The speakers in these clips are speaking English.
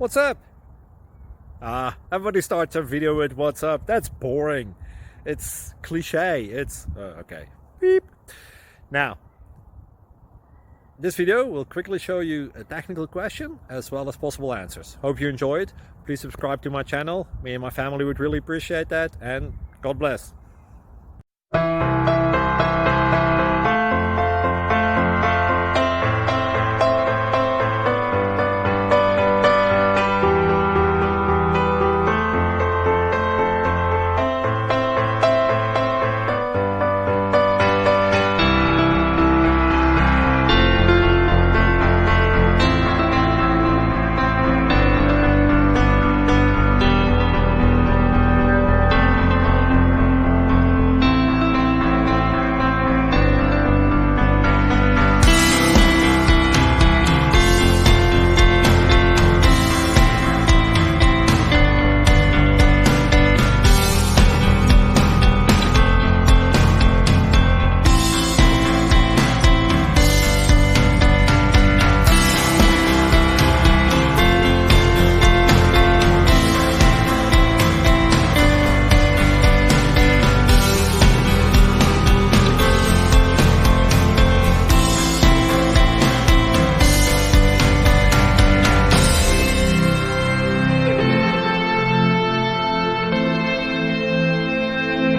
What's up? Everybody starts a video with what's up. That's boring. It's cliche. It's okay. Beep. Now, this video will quickly show you a technical question as well as possible answers. Hope you enjoyed. Please subscribe to my channel. Me and my family would really appreciate that, and God bless.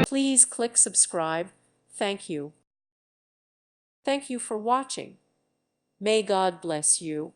Please click subscribe. Thank you. Thank you for watching. May God bless you.